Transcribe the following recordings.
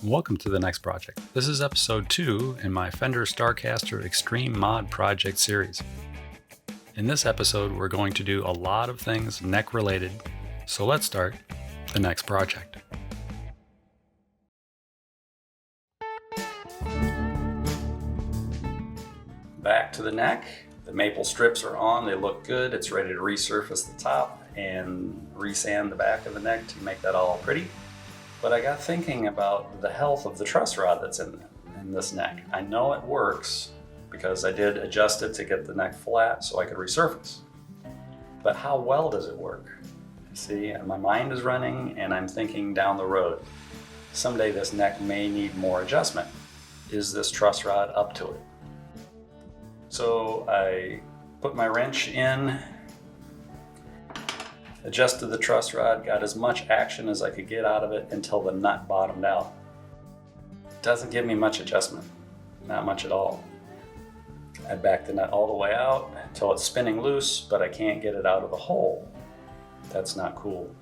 Welcome to the next project. This is episode 2 in my Fender Starcaster Extreme Mod Project series. In this episode, we're going to do a lot of things neck related, so let's start the next project. Back to the neck. The maple strips are on, they look good. It's ready to resurface the top and resand the back of the neck to make that all pretty. But I got thinking about the health of the truss rod that's in this neck. I know it works because I did adjust it to get the neck flat so I could resurface. But how well does it work? See, my mind is running and I'm thinking down the road. Someday this neck may need more adjustment. Is this truss rod up to it? So I put my wrench in, adjusted the truss rod, got as much action as I could get out of it until the nut bottomed out. Doesn't give me much adjustment, not much at all. I back the nut all the way out until it's spinning loose, but I can't get it out of the hole. That's not cool.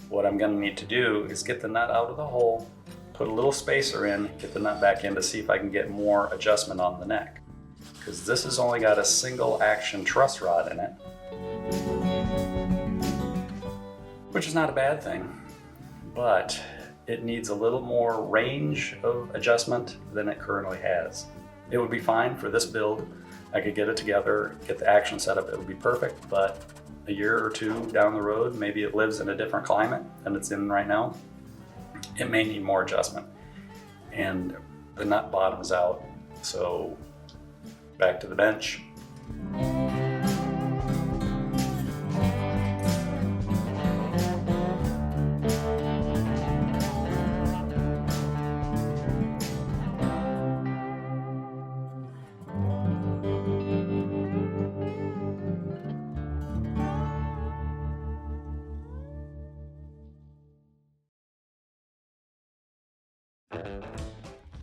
What I'm gonna need to do is get the nut out of the hole, put a little spacer in, get the nut back in to see if I can get more adjustment on the neck. Because this has only got a single action truss rod in it. Which is not a bad thing, but it needs a little more range of adjustment than it currently has. It would be fine for this build. I could get it together, get the action set up, it would be perfect, but a year or two down the road, maybe it lives in a different climate than it's in right now. It may need more adjustment. And the nut bottoms out, so back to the bench.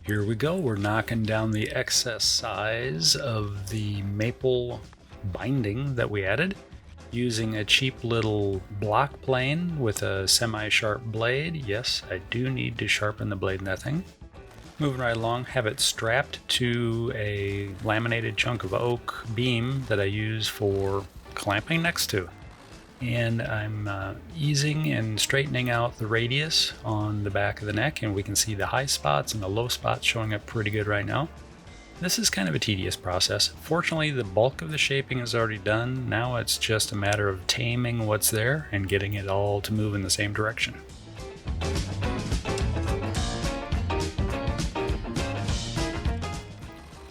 Here we go, we're knocking down the excess size of the maple binding that we added using a cheap little block plane with a semi-sharp blade. Yes, I do need to sharpen the blade in that thing. Moving right along, have it strapped to a laminated chunk of oak beam that I use for clamping next to. And I'm easing and straightening out the radius on the back of the neck, and we can see the high spots and the low spots showing up pretty good right now. This is kind of a tedious process. Fortunately, the bulk of the shaping is already done. Now it's just a matter of taming what's there and getting it all to move in the same direction.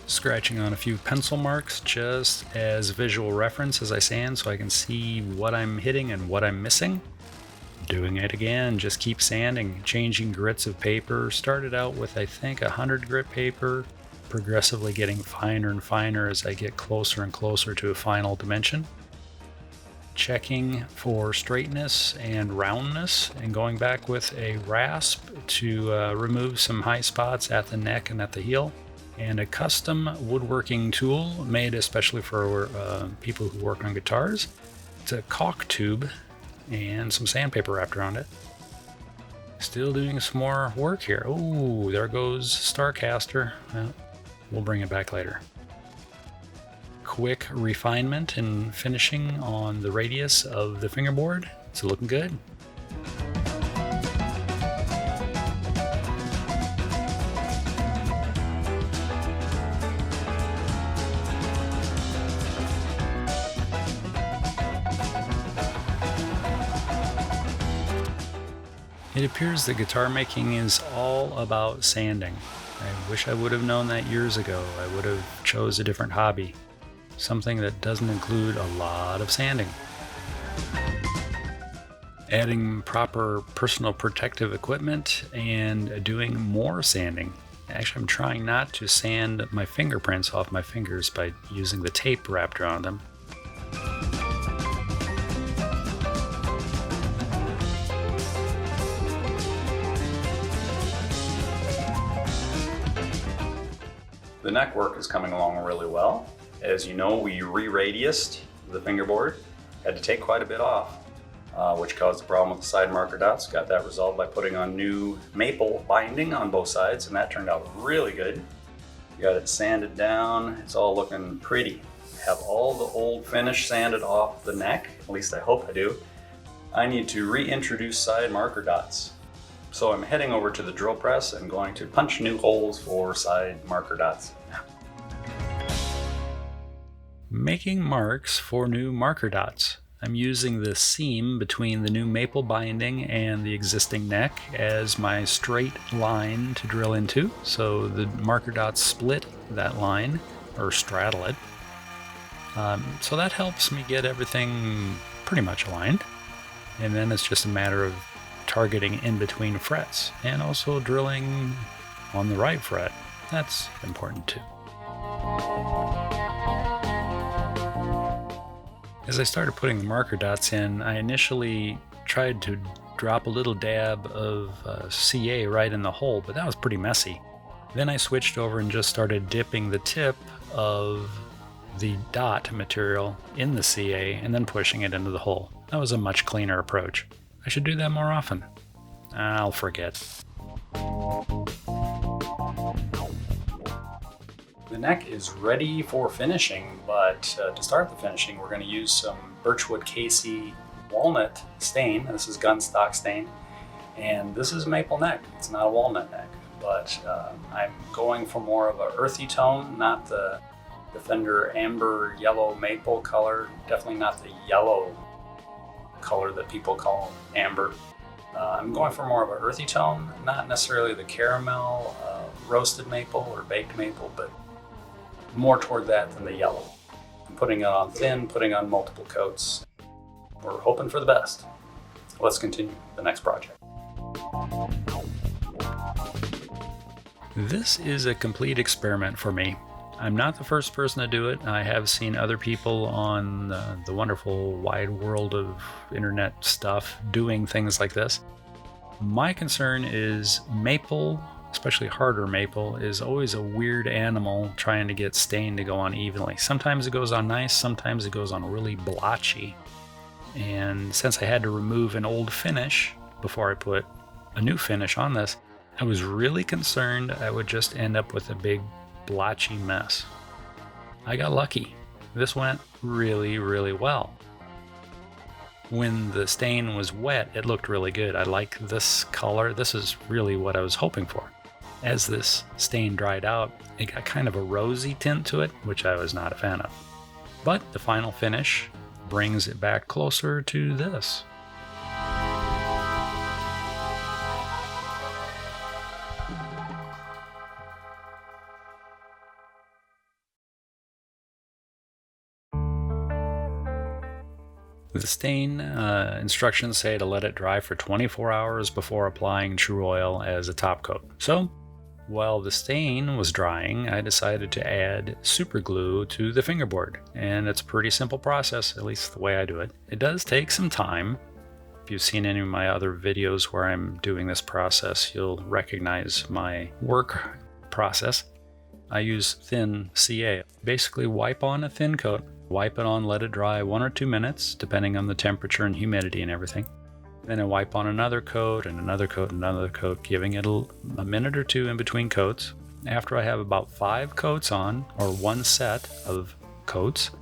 Scratching on a few pencil marks just as visual reference as I sand so I can see what I'm hitting and what I'm missing. Doing it again, just keep sanding, changing grits of paper. Started out with I think 100 grit paper, progressively getting finer and finer as I get closer and closer to a final dimension. Checking for straightness and roundness and going back with a rasp to remove some high spots at the neck and at the heel. And a custom woodworking tool made especially for people who work on guitars. It's a caulk tube and some sandpaper wrapped around it. Still doing some more work here. Oh, there goes Starcaster. Well, we'll bring it back later. Quick refinement and finishing on the radius of the fingerboard. It's looking good. It appears that guitar making is all about sanding. I wish I would have known that years ago. I would have chose a different hobby. Something that doesn't include a lot of sanding. Adding proper personal protective equipment and doing more sanding. Actually, I'm trying not to sand my fingerprints off my fingers by using the tape wrapped around them. The neck work is coming along really well. As you know, we re-radiused the fingerboard. Had to take quite a bit off. which caused the problem with the side marker dots. Got that resolved by putting on new maple binding on both sides, and that turned out really good. Got it sanded down. It's all looking pretty. Have all the old finish sanded off the neck, at least I hope I do. I need to reintroduce side marker dots. So I'm heading over to the drill press and going to punch new holes for side marker dots. Making marks for new marker dots. I'm using the seam between the new maple binding and the existing neck as my straight line to drill into, so the marker dots split that line, or straddle it. So that helps me get everything pretty much aligned, and then it's just a matter of targeting in between frets and also drilling on the right fret. That's important too. As I started putting the marker dots in, I initially tried to drop a little dab of CA right in the hole, but that was pretty messy. Then I switched over and just started dipping the tip of the dot material in the CA and then pushing it into the hole. That was a much cleaner approach. I should do that more often. I'll forget. The neck is ready for finishing, but to start the finishing, we're going to use some Birchwood Casey walnut stain. This is gun stock stain, and this is maple neck. It's not a walnut neck, but I'm going for more of an earthy tone, not the Fender amber yellow maple color. Definitely not the yellow color that people call amber. I'm going for more of an earthy tone, not necessarily the caramel, roasted maple or baked maple, but more toward that than the yellow. I'm putting it on thin, putting on multiple coats. We're hoping for the best. Let's continue the next project. This is a complete experiment for me. I'm not the first person to do it. I have seen other people on the wonderful wide world of internet stuff doing things like this. My concern is maple, especially harder maple, is always a weird animal trying to get stain to go on evenly. Sometimes it goes on nice, sometimes it goes on really blotchy. And since I had to remove an old finish before I put a new finish on this, I was really concerned I would just end up with a big blotchy mess. I got lucky. This went really, really well. When the stain was wet, it looked really good. I like this color. This is really what I was hoping for. As this stain dried out, it got kind of a rosy tint to it, which I was not a fan of. But the final finish brings it back closer to this. The stain instructions say to let it dry for 24 hours before applying True Oil as a top coat. So, while the stain was drying, I decided to add super glue to the fingerboard. And it's a pretty simple process, at least the way I do it. It does take some time. If you've seen any of my other videos where I'm doing this process, you'll recognize my work process. I use thin CA. Basically wipe on a thin coat. Wipe it on, let it dry 1 or 2 minutes, depending on the temperature and humidity and everything. Then I wipe on another coat and another coat and another coat, giving it a minute or two in between coats. After I have about 5 coats on, or 1 set of coats,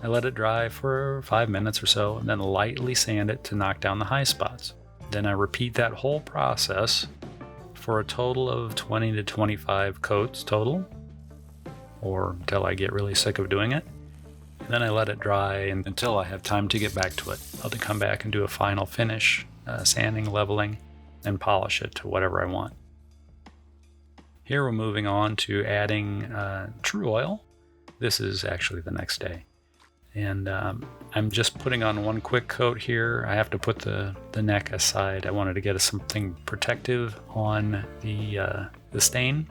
I let it dry for 5 minutes or so, and then lightly sand it to knock down the high spots. Then I repeat that whole process for a total of 20 to 25 coats total, or until I get really sick of doing it. Then I let it dry until I have time to get back to it. I'll come back and do a final finish, sanding, leveling, and polish it to whatever I want. Here we're moving on to adding True Oil. This is actually the next day. And I'm just putting on 1 quick coat here. I have to put the neck aside. I wanted to get something protective on the stain.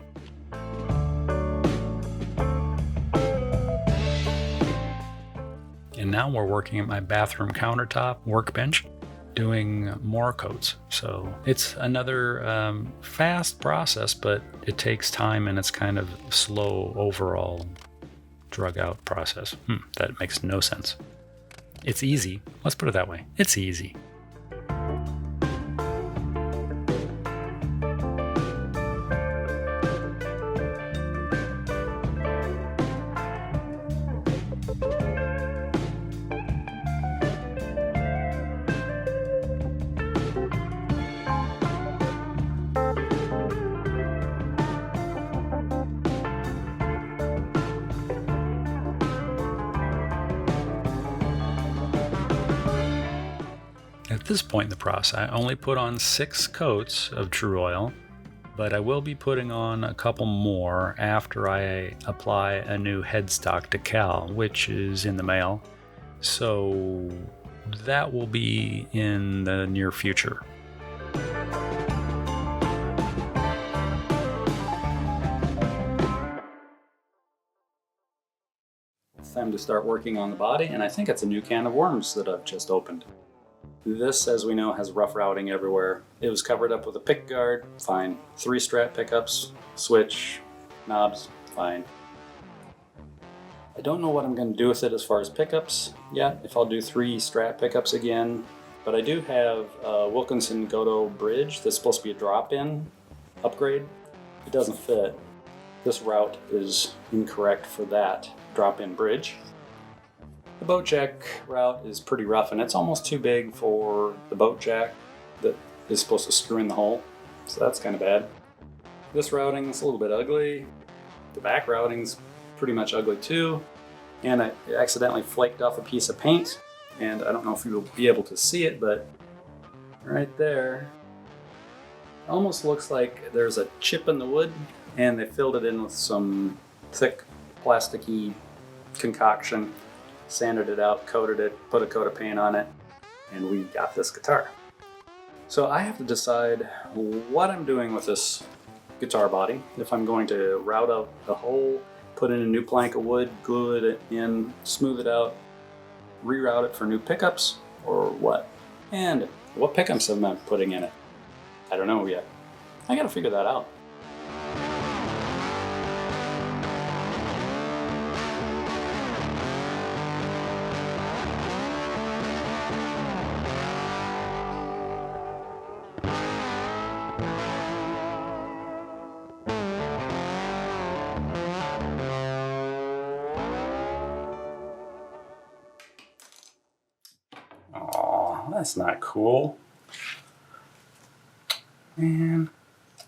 And now we're working at my bathroom countertop workbench, doing more coats. So it's another fast process, but it takes time and it's kind of slow overall drug out process. That makes no sense. It's easy. Let's put it that way. It's easy. At this point in the process, I only put on 6 coats of True Oil, but I will be putting on a couple more after I apply a new headstock decal, which is in the mail. So that will be in the near future. It's time to start working on the body, and I think it's a new can of worms that I've just opened. This, as we know, has rough routing everywhere. It was covered up with a pick guard, fine. 3 Strat pickups, switch, knobs, fine. I don't know what I'm going to do with it as far as pickups yet, if I'll do 3 Strat pickups again, but I do have a Wilkinson Godot bridge that's supposed to be a drop-in upgrade. It doesn't fit. This route is incorrect for that drop-in bridge. The boat jack route is pretty rough, and it's almost too big for the boat jack that is supposed to screw in the hole, so that's kind of bad. This routing is a little bit ugly. The back routing's pretty much ugly too, and I accidentally flaked off a piece of paint, and I don't know if you'll be able to see it, but right there, it almost looks like there's a chip in the wood, and they filled it in with some thick plasticky concoction. Sanded it out, coated it, put a coat of paint on it, and we got this guitar. So I have to decide what I'm doing with this guitar body. If I'm going to route out the hole, put in a new plank of wood, glue it in, smooth it out, reroute it for new pickups, or what? And what pickups am I putting in it? I don't know yet. I gotta figure that out. Oh, that's not cool. Man,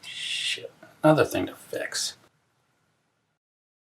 shit. Another thing to fix.